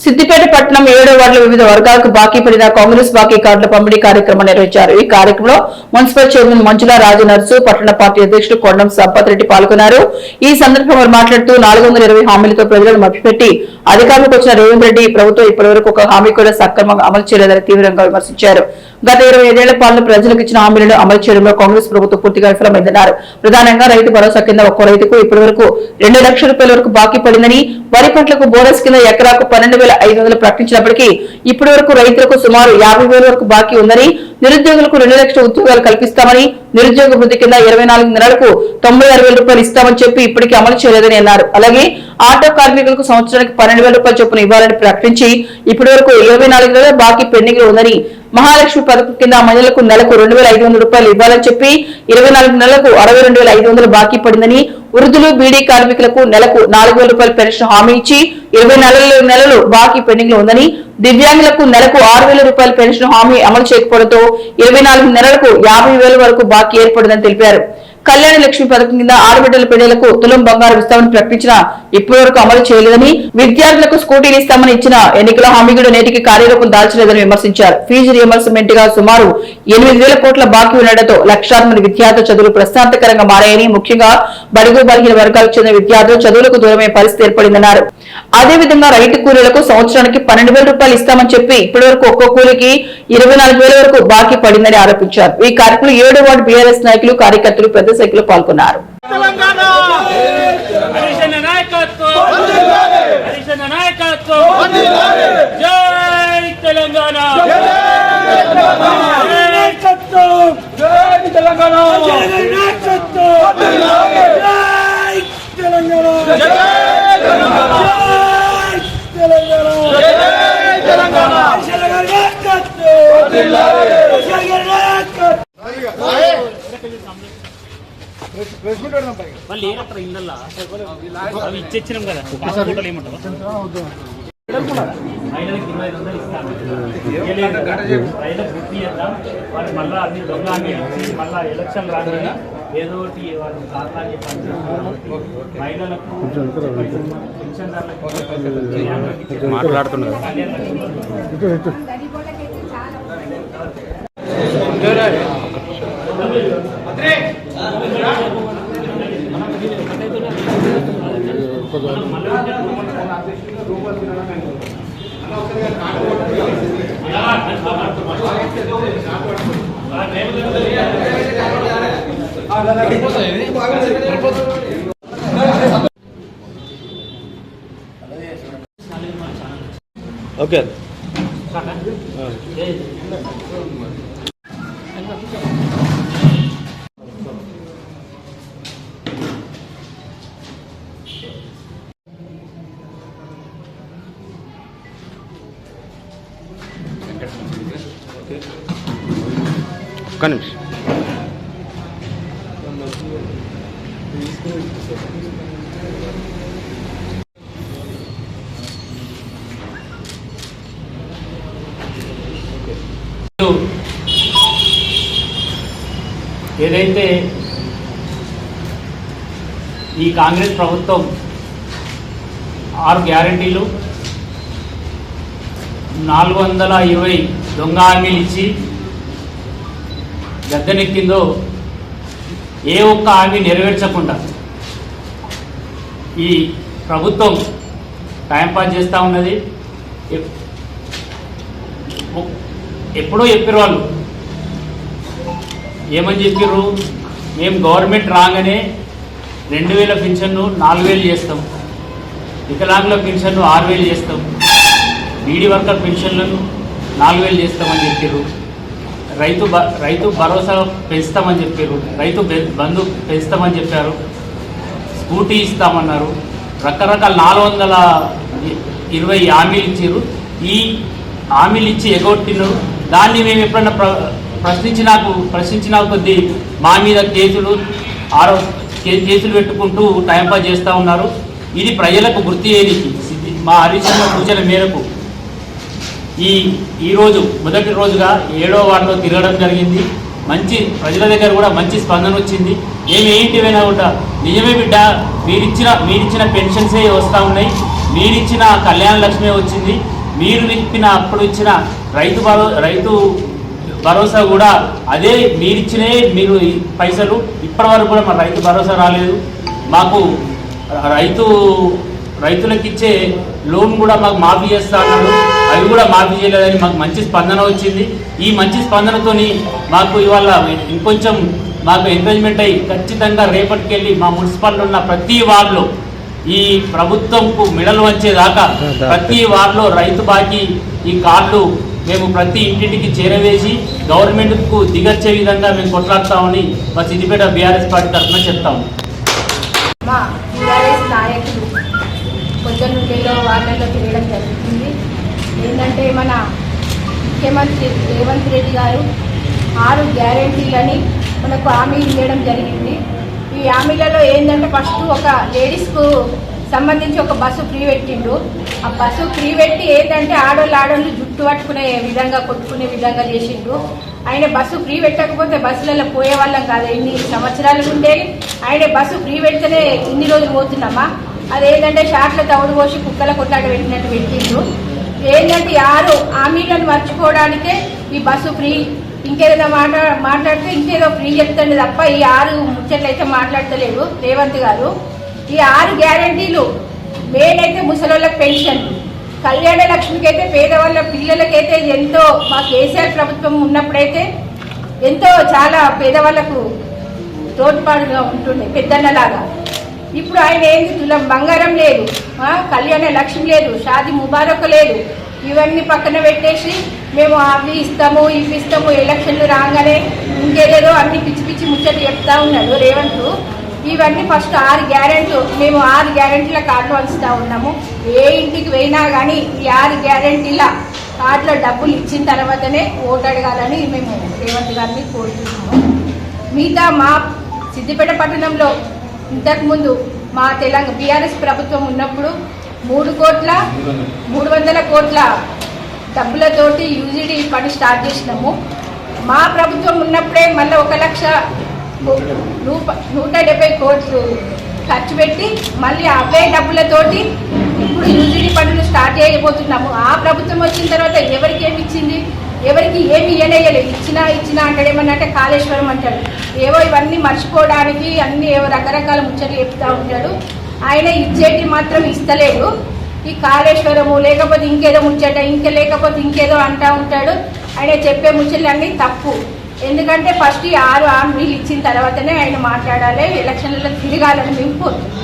సిద్దిపేట పట్టణం 7వ వార్డులో వివిధ వర్గాలకు బాకీ పడిన కాంగ్రెస్ బాకీ కార్డుల పంపిణీ కార్యక్రమం నిర్వహించారు. ఈ కార్యక్రమంలో మున్సిపల్ చైర్మన్ మంజుల రాజు నర్సు, పట్టణ పార్టీ అధ్యక్షుడు కొండం సంపత్ రెడ్డి పాల్గొన్నారు. ఈ సందర్భంగా మాట్లాడుతూ 420 హామీలతో ప్రజలను మభ్యపెట్టి అధికారంలోకి వచ్చిన రేవంత్ రెడ్డి ప్రభుత్వం ఇప్పటివరకు ఒక హామీ కూడా సక్రమంగా అమలు చేయలేదని తీవ్రంగా విమర్శించారు. గత 25 ఏళ్ల పాలన ప్రజలకు ఇచ్చిన హామీలను అమలు చేయడంలో కాంగ్రెస్ ప్రభుత్వం పూర్తిగా విఫలమైందన్నారు. ప్రధానంగా రైతు భరోసా కింద ఒక్కో రైతుకు ఇప్పటివరకు 2 లక్షల రూపాయల వరకు బాకీ పడిందని, వరి పంటలకు బోనస్ కింద ఎకరాకు 12,500 ప్రకటించినప్పటికీ ఇప్పటి వరకు రైతులకు సుమారు 50,000 వరకు బాకీ ఉందని, నిరుద్యోగులకు 2 లక్షల ఉద్యోగాలు కల్పిస్తామని, నిరుద్యోగ వృద్ధి కింద 24 నెలలకు 96,000 రూపాయలు ఇస్తామని చెప్పి ఇప్పటికీ అమలు చేయలేదని అన్నారు. అలాగే ఆటో కార్మికులకు సంవత్సరానికి 12,000 రూపాయలు చొప్పున ఇవ్వాలని ప్రకటించి ఇప్పటి వరకు 24 నెలల బాకీ పెండింగ్ లో ఉందని, మహాలక్ష్మి పథకం కింద మహిళలకు నెలకు 2,500 రూపాయలు ఇవ్వాలని చెప్పి 24 నెలలకు 62,500 బాకీ పడిందని, వృద్ధులు బీడీ కార్మికులకు నెలకు 4,000 రూపాయల పెన్షన్ హామీ ఇచ్చి 24 నెలలు బాకీ పెండింగ్ లో ఉందని, దివ్యాంగులకు నెలకు 6,000 రూపాయల పెన్షన్ హామీ అమలు చేయకపోవడంతో 24 నెలలకు 50,000 వరకు బాకీ ఏర్పడిందని తెలిపారు. కళ్యాణ లక్ష్మి పథకం కింద ఆడబిడ్డల పెళ్లిలకు తులం బంగారం ఇస్తామని ప్రకటించినా ఇప్పటి వరకు అమలు చేయలేదని, విద్యార్థులకు స్కూటీలు ఇస్తామని ఇచ్చిన ఎన్నికల హామీ కూడా నేటికి కార్యరూపం దాల్చలేదని విమర్శించారు. ఫీజు రియంబర్స్మెంట్ గా సుమారు 8,000 కోట్ల బాకీ ఉండడంతో లక్షలాది మంది విద్యార్థుల చదువులు ప్రశ్నార్థకరంగా మారాయని, ముఖ్యంగా బడుగు బలహీన వర్గాలకు చెందిన విద్యార్థులు చదువులకు దూరమయ్యే పరిస్థితి ఏర్పడిందన్నారు. అదేవిధంగా రైతు కూలీలకు సంవత్సరానికి 12,000 రూపాయలు ఇస్తామని చెప్పి ఇప్పటి వరకు ఒక్కో కూలీకి 24,000 వరకు బాకీ పడిందని ఆరోపించారు. ఈ కార్యక్రమంలో 7వ వార్డు బీఆర్ఎస్ నాయకులు, కార్యకర్తలు పెద్ద సంఖ్యలో పాల్గొన్నారు. వాళ్ళు ఏరత్ర ఇళ్ళల్లా అవి ఇచ్చేచ్చినాం కదా, ఫోటోలు ఏమంటారు మహిళలకు 2,500 ఇస్తాను, రైతులకు గుర్తి చేద్దాం. వాళ్ళు మళ్ళీ అన్ని దొంగ ఇచ్చి మళ్ళీ ఎలక్షన్ రాగానే ఏదో ఒకటి వాళ్ళు కారణాన్ని మహిళలకు పెన్షన్దారులకు మాట్లాడుతున్నారు. ఓకే ఒక్క నిమిషం. ఏదైతే ఈ కాంగ్రెస్ ప్రభుత్వం 6 గ్యారంటీలు 420 దొంగ హామీలు ఇచ్చి గద్దెనెక్కిందో, ఏ ఒక్క హామీ నెరవేర్చకుండా ఈ ప్రభుత్వం టైంపాస్ చేస్తూ ఉన్నది. ఎప్పుడో చెప్పారు వాళ్ళు, ఏమని చెప్పారు, మేము గవర్నమెంట్ రాగానే 2,000 పెన్షన్ను 4,000 చేస్తాం, వికలాంగుల పెన్షన్ను 6,000 చేస్తాం, బీడీ వర్కర్ పెన్షన్లను 4,000 చేస్తామని చెప్పారు. రైతు భరోసా పెంచుతామని చెప్పారు, రైతు బంధు పెంచుతామని చెప్పారు, స్కూటీ ఇస్తామన్నారు, రకరకాల 420 హామీలు ఇచ్చారు. ఈ హామీలు ఇచ్చి ఎగొట్టినారు. దాన్ని మేము ఎప్పుడన్నా ప్రశ్నించిన కొద్దీ మా మీద కేసులు పెట్టుకుంటూ టైంపాస్ చేస్తూ ఉన్నారు. ఇది ప్రజలకు గుర్తు చేయడానికి మా హరీష్ సూచన మేరకు ఈరోజు మొదటి రోజుగా 7వ వార్డులో తిరగడం జరిగింది. మంచి ప్రజల దగ్గర కూడా మంచి స్పందన వచ్చింది. ఏంటివైనా కూడా నిజమే బిడ్డ, మీరిచ్చిన పెన్షన్సే వస్తూ ఉన్నాయి, మీరిచ్చిన కళ్యాణ లక్ష్మి వచ్చింది, మీరు ఇప్పిన అప్పుడు ఇచ్చిన రైతు భరోసా కూడా అదే మీరిచ్చినే మీరు పైసలు ఇప్పటి వరకు కూడా మన రైతు భరోసా రాలేదు. మాకు రైతులకు ఇచ్చే లోన్ కూడా మాకు మాఫీ చేస్తా అన్నాడు, అవి కూడా మాఫీ చేయలేదని మాకు మంచి స్పందన వచ్చింది. ఈ మంచి స్పందనతోని మాకు ఇవాళ ఇంకొంచెం మాకు ఎంకరేజ్మెంట్ అయ్యి ఖచ్చితంగా రేపటికెళ్ళి మా మున్సిపాలిటీ ఉన్న ప్రతి వార్డులో ఈ ప్రభుత్వంకు మెడలు వంచేదాకా ప్రతి వార్డులో రైతు బాకీ ఈ కార్డులు మేము ప్రతి ఇంటింటికి చేరవేసి గవర్నమెంట్కు దిగచ్చే విధంగా మేము కొట్లాడతామని మా సిద్దిపేట బీఆర్ఎస్ పార్టీ తరఫున చెప్తాము. మా బీఆర్ఎస్ నాయకులు పొద్దున్నూరులో వార్డులలో తిరగడం జరుగుతుంది. ఏంటంటే మన ముఖ్యమంత్రి రేవంత్ రెడ్డి గారు 6 గ్యారెంటీలని మనకు హామీ ఇవ్వడం జరిగింది. ఈ హామీలలో ఏంటంటే ఫస్ట్ ఒక లేడీస్కు సంబంధించి ఒక బస్సు ఫ్రీ పెట్టిండు. ఆ బస్సు ఫ్రీ పెట్టి ఏంటంటే ఆడోళ్ళు జుట్టు పట్టుకునే విధంగా కొట్టుకునే విధంగా చేసిండు. ఆయన బస్సు ఫ్రీ పెట్టకపోతే బస్సులలో పోయే వాళ్ళం కాదు, ఇన్ని సంవత్సరాలు ఉండేది. ఆయన బస్సు ఫ్రీ పెడితేనే ఇన్ని రోజులు పోతున్నామా? అదేంటంటే షాట్ల తవుడు పోసి కుక్కల కొట్లాట పెట్టినట్టు పెట్టిండు. ఏంటంటే 6 హామీలను మర్చిపోవడానికే ఈ బస్సు ఫ్రీ, ఇంకేదో మాట్లాడితే ఇంకేదో ఫ్రీ చెప్తాడు తప్ప ఈ 6 ముచ్చట్లు అయితే మాట్లాడతలేడు రేవంత్ గారు. ఈ 6 గ్యారెంటీలు మెయిన్ అయితే ముసలోళ్ళకి పెన్షన్, కళ్యాణ లక్ష్మికి అయితే పేదవాళ్ళ పిల్లలకైతే ఎంతో మా కేసీఆర్ ప్రభుత్వం ఉన్నప్పుడైతే ఎంతో చాలా పేదవాళ్లకు తోడ్పాటుగా ఉంటుండే పెద్దన్నలాగా. ఇప్పుడు ఆయన ఏంది తులం బంగారం లేదు, కళ్యాణ లక్ష్మి లేదు, షాది ముబారక్ లేదు, ఇవన్నీ పక్కన పెట్టేసి మేము అవి ఇస్తాము ఇవి ఇస్తాము, ఎలక్షన్లు రాగానే ఇంకేదేదో అన్ని పిచ్చి పిచ్చి ముచ్చట్లు చెప్తా ఉన్నాడు రేవంత్. ఇవన్నీ ఫస్ట్ 6 గ్యారెంటీలు మేము 6 గ్యారెంటీల కార్డులు అంచుతా ఉన్నాము. ఏ ఇంటికి పోయినా కానీ ఈ 6 గ్యారెంటీల కార్డులో డబ్బులు ఇచ్చిన తర్వాతనే ఓటు అడగాలని మేము రేవంత్ గారిని కోరుతున్నాము. మిగతా మా సిద్దిపేట పట్టణంలో ఇంతకుముందు మా బీఆర్ఎస్ ప్రభుత్వం ఉన్నప్పుడు 300 కోట్ల డబ్బులతోటి యూజీడీ పని స్టార్ట్ చేసినాము. మా ప్రభుత్వం ఉన్నప్పుడే మళ్ళీ 1,170 కోట్లు ఖర్చు పెట్టి మళ్ళీ అవే డబ్బులతోటి ఇప్పుడు యూజీడీ పనులు స్టార్ట్ చేయబోతున్నాము. ఆ ప్రభుత్వం వచ్చిన తర్వాత ఎవరికి ఏమి ఇచ్చింది, ఎవరికి ఏమి ఇయ్యలేదు. ఇచ్చినా అంటాడు, ఏమన్నంటే కాళేశ్వరం అంటాడు. ఏవో ఇవన్నీ మర్చిపోవడానికి అన్ని ఏవో రకరకాల ముచ్చట్లు చెప్తూ ఉంటాడు. ఆయన ఇచ్చేటి మాత్రం ఇస్తలేడు. ఈ కాళేశ్వరము లేకపోతే ఇంకేదో ముచ్చట, లేకపోతే ఇంకేదో అంటూ ఉంటాడు. ఆయన చెప్పే ముచ్చట్లు అన్నీ తప్పు. ఎందుకంటే ఫస్ట్ ఈ 6 హామీలు ఇచ్చిన తర్వాతనే ఆయన మాట్లాడాలి, ఎలక్షన్లలో తిరగాలని మేము కోరుతున్నాం.